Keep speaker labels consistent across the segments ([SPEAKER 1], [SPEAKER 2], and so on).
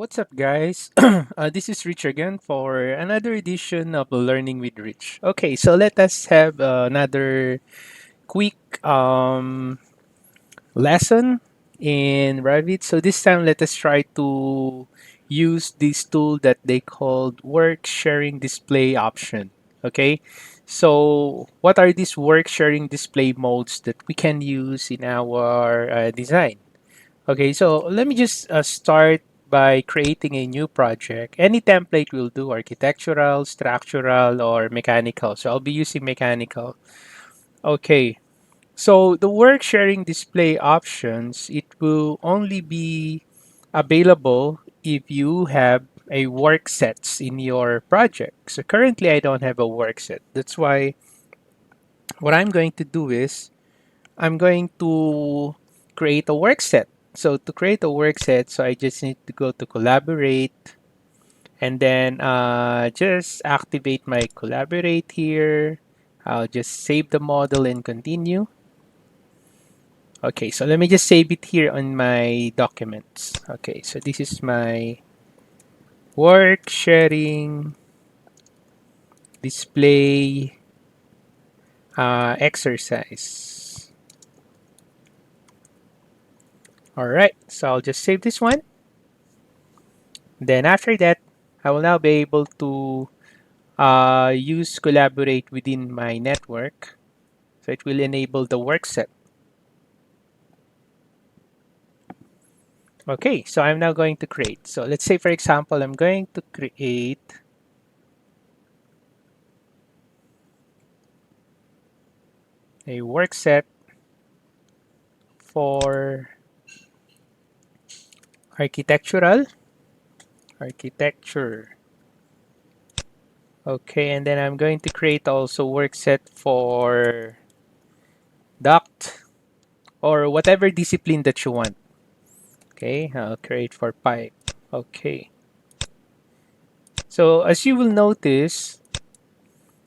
[SPEAKER 1] what's up, guys? This is Rich again for another edition of Learning with Rich. Okay, so let us have another quick lesson in Revit. So this time, let us try to use this tool that they called Work Sharing Display option. Okay, so what are these work sharing display modes that we can use in our design? Okay, so let me just start by creating a new project. Any template will do, architectural, structural, or mechanical. So I'll be using mechanical. Okay, so the work sharing display options, it will only be available if you have a work sets in your project. So currently I don't have a work set. That's why what I'm going to do is I'm going to create a work set. So to create a work set, so I just need to go to collaborate and then just activate my collaborate here. I'll just save the model and continue. Okay, so let me just save it here on my documents. Okay, so this is my work sharing display exercise. All right, so I'll just save this one. Then after that, I will now be able to use collaborate within my network. So it will enable the work set. Okay, so I'm now going to create. So let's say, for example, I'm going to create a work set for architectural architecture. Okay, and then I'm going to create also work set for duct or whatever discipline that you want. Okay, I'll create for pipe. Okay. So as you will notice,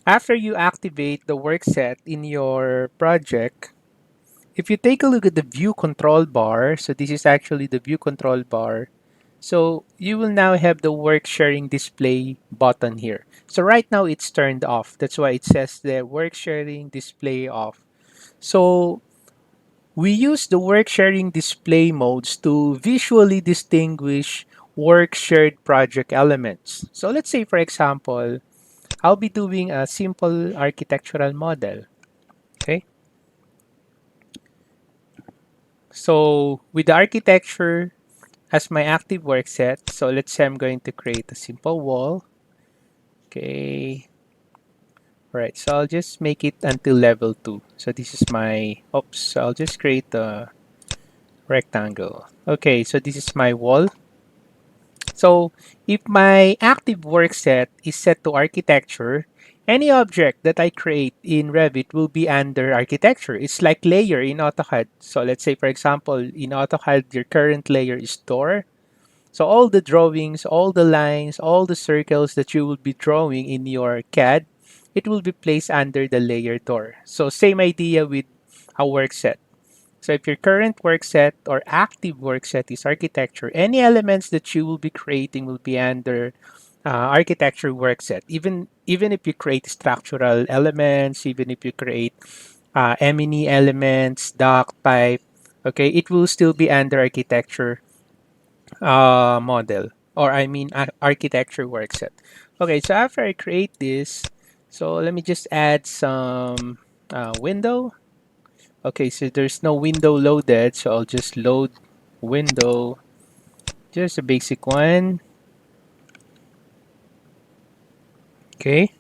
[SPEAKER 1] after you activate the work set in your project, if you take a look at the view control bar, so this is actually the view control bar. So you will now have the work sharing display button here. So right now it's turned off. That's why it says the work sharing display off. So we use the work sharing display modes to visually distinguish work shared project elements. So let's say, for example, I'll be doing a simple architectural model. Okay. So with the architecture as my active work set, so let's say I'm going to create a simple wall. Okay. All right. So I'll just make it until level 2. So this is my, oops, so I'll just create a rectangle. Okay. So this is my wall. So if my active work set is set to architecture, any object that I create in Revit will be under architecture. It's like layer in AutoCAD. So let's say, for example, in AutoCAD, your current layer is door. So all the drawings, all the lines, all the circles that you will be drawing in your CAD, it will be placed under the layer door. So same idea with a work set. So if your current work set or active work set is architecture, any elements that you will be creating will be under architecture work set. Even if you create structural elements, even if you create M&E elements, dock, pipe, okay, it will still be under architecture model, or I mean architecture work set. Okay, so after I create this, so let me just add some window. Okay, so there's no window loaded, so I'll just load window, just a basic one. Okay,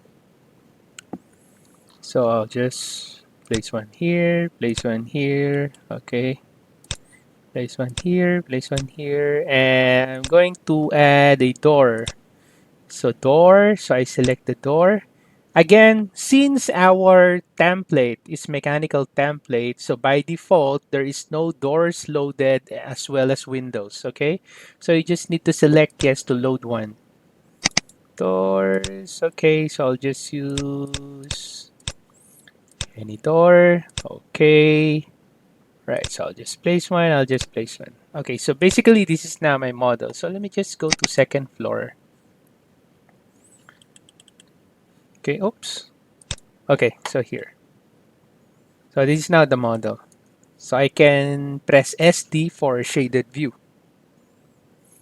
[SPEAKER 1] so I'll just place one here, place one here. Okay, place one here, place one here, and I'm going to add a door. So door, so I select the door. Again, since our template is mechanical template, so by default, there is no doors loaded as well as windows, okay? So you just need to select yes to load one. Doors, okay, so I'll just use any door, okay. Right, so I'll just place one, I'll just place one. Okay, so basically this is now my model. So let me just go to second floor. Okay, oops. Okay, so here. So this is now the model. So I can press SD for shaded view.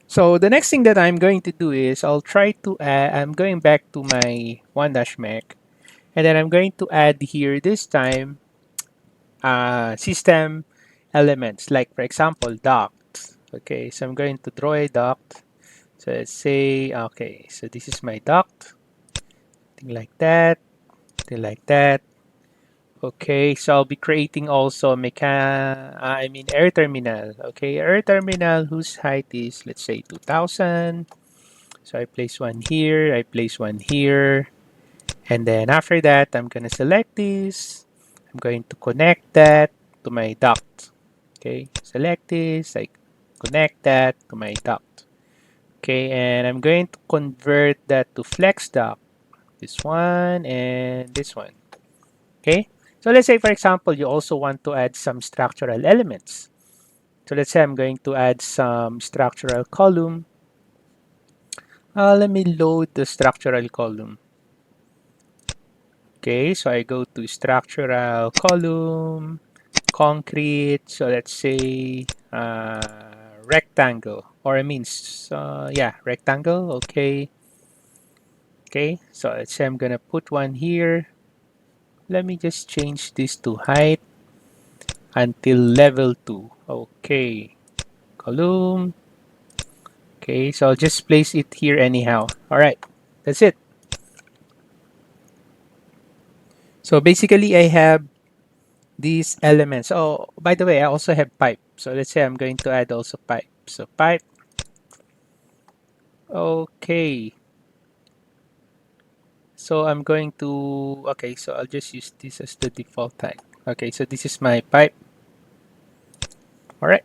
[SPEAKER 1] So the next thing that I'm going to do is I'll try to add, I'm going back to my One Dash Mech, and then I'm going to add here this time system elements, like for example, duct. Okay, so I'm going to draw a duct. So let's say, okay, so this is my duct, thing like that, thing like that. Okay, so I'll be creating also air terminal. Okay, air terminal whose height is, let's say, 2000. So I place one here, I place one here, and then after that, I'm gonna select this. I'm going to connect that to my duct. Okay, select this, I connect that to my duct. Okay, and I'm going to convert that to flex duct. This one and this one. Okay, so let's say, for example, you also want to add some structural elements. So let's say I'm going to add some structural column. Let me load the structural column. Okay, so I go to structural column, concrete. So let's say rectangle, or it means, yeah, rectangle. Okay, okay. So let's say I'm gonna put one here. Let me just change this to height until level 2. Okay, column. Okay, so I'll just place it here anyhow. All right, that's it. So basically, I have these elements. Oh, by the way, I also have pipe. So let's say I'm going to add also pipe. So pipe. Okay. So I'm going to, okay, so I'll just use this as the default type. Okay, so this is my pipe. All right.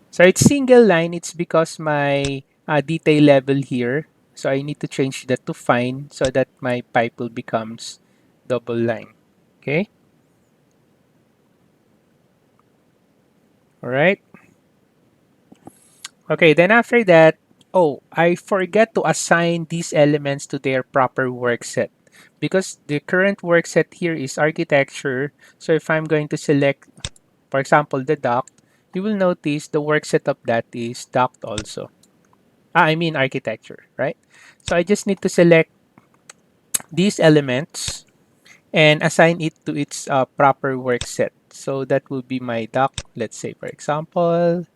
[SPEAKER 1] So it's single line. It's because my detail level here. So I need to change that to fine so that my pipe will becomes double line. Okay. All right. Okay, then after that, oh, I forget to assign these elements to their proper work set because the current work set here is architecture. So if I'm going to select, for example, the duct, you will notice the work set of that is duct also. I mean architecture, right? So I just need to select these elements and assign it to its proper work set. So that will be my duct. Let's say, for example,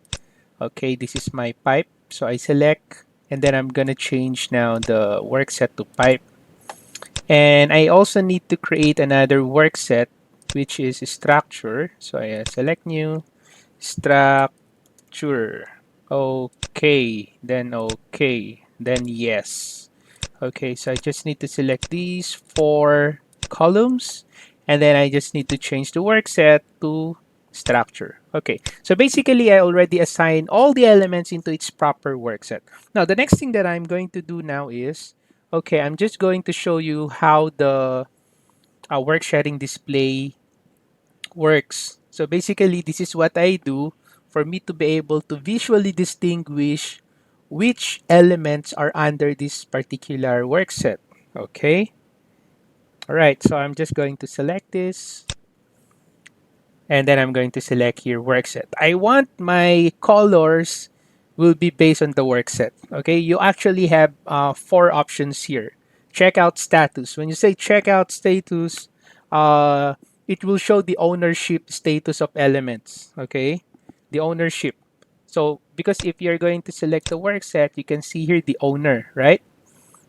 [SPEAKER 1] okay, this is my pipe. So I select, and then I'm gonna change now the work set to pipe. And I also need to create another work set, which is structure. So I select new, structure. Okay, then yes. Okay, so I just need to select these four columns, and then I just need to change the work set to structure. Okay, so basically I already assigned all the elements into its proper work set. Now, the next thing that I'm going to do now is, okay, I'm just going to show you how the work sharing display works. So basically, this is what I do for me to be able to visually distinguish which elements are under this particular work set. Okay. All right. So I'm just going to select this, and then I'm going to select here work set. I want my colors will be based on the work set. Okay. You actually have four options here. Checkout status. When you say checkout status, uh, it will show the ownership status of elements. Okay. The ownership. So because if you're going to select the work set, you can see here the owner, right?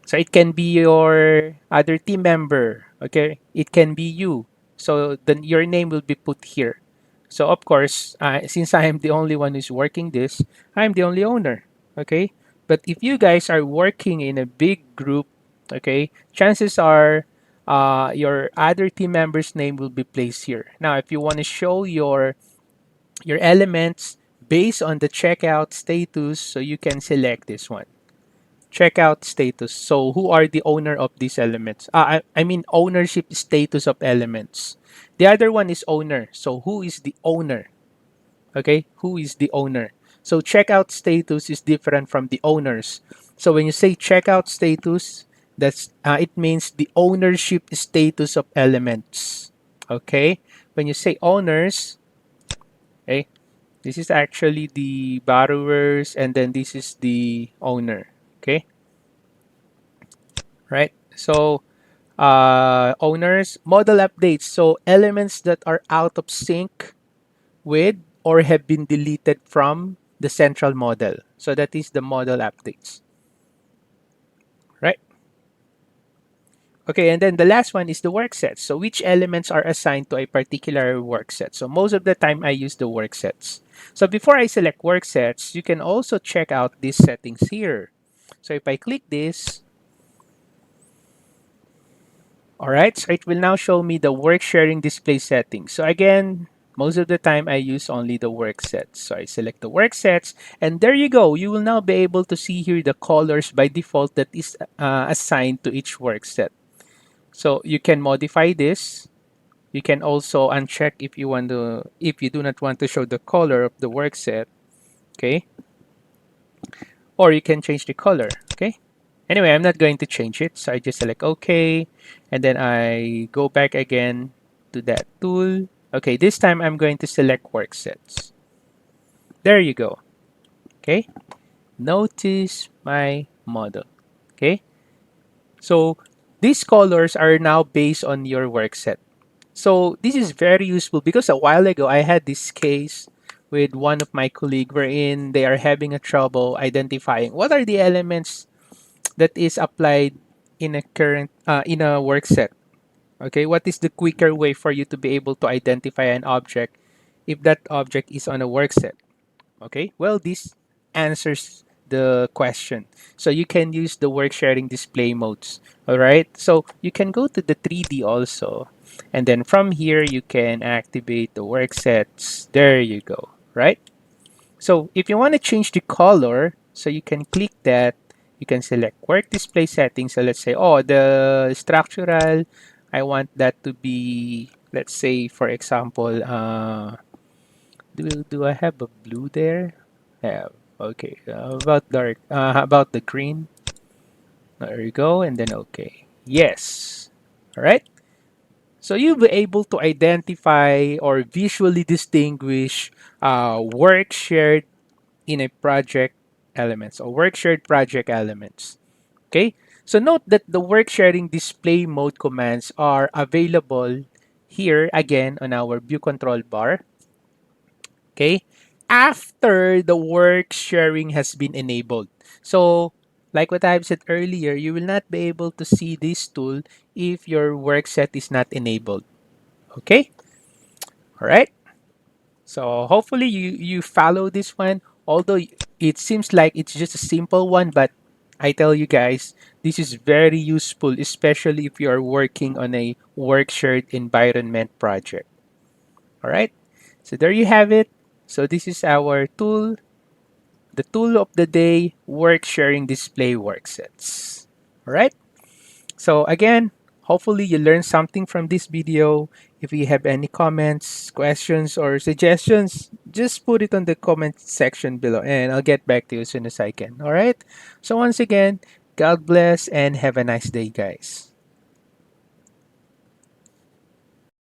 [SPEAKER 1] So it can be your other team member, okay? It can be you. So then your name will be put here. So of course, since I am the only one who's working this, I'm the only owner, okay? But if you guys are working in a big group, okay, chances are your other team member's name will be placed here. Now, if you want to show your elements based on the checkout status, so you can select this one. Checkout status. So who are the owner of these elements? I mean ownership status of elements. The other one is owner. So who is the owner? Okay, who is the owner? So checkout status is different from the owners. So when you say checkout status, that's it means the ownership status of elements. Okay, when you say owners, okay, this is actually the borrowers, and then this is the owner. Okay, right? So owners, model updates. So elements that are out of sync with or have been deleted from the central model. So that is the model updates, right? Okay, and then the last one is the work sets. So which elements are assigned to a particular work set? So most of the time I use the work sets. So before I select work sets, you can also check out these settings here. So if I click this, all right, so it will now show me the work sharing display settings. So again, most of the time I use only the work sets. So I select the work sets, and there you go. You will now be able to see here the colors by default that is assigned to each work set. So you can modify this. You can also uncheck if you want to, if you do not want to show the color of the work set, okay? Or you can change the color, okay? Anyway, I'm not going to change it, so I just select OK, and then I go back again to that tool. Okay, this time I'm going to select work sets. There you go. Okay, notice my model. Okay, so these colors are now based on your work set. So this is very useful because a while ago I had this case with one of my colleague wherein they are having a trouble identifying what are the elements that is applied in a current in a work set. Okay, what is the quicker way for you to be able to identify an object if that object is on a work set? Okay, well, this answers the question. So you can use the work sharing display modes. All right, so you can go to the 3D also, and then from here you can activate the work sets. There you go, right? So if you want to change the color, so you can click that, you can select work display settings. So let's say, oh, the structural, I want that to be, let's say, for example, do I have a blue there? Have. Okay. How about dark? How about the green? There you go. And then okay. Yes. All right. So you'll be able to identify or visually distinguish work shared in a project elements or work shared project elements. Okay. So note that the work sharing display mode commands are available here again on our view control bar. Okay, after the work sharing has been enabled. So like what I've said earlier, you will not be able to see this tool if your work set is not enabled. Okay, all right. So hopefully you follow this one, although it seems like it's just a simple one, but I tell you guys, this is very useful, especially if you are working on a work shared environment project. All right, so there you have it. So this is our tool. The tool of the day, work sharing display worksets. All right. So again, hopefully you learned something from this video. If you have any comments, questions, or suggestions, just put it on the comment section below and I'll get back to you as soon as I can. All right. So once again, God bless and have a nice day, guys.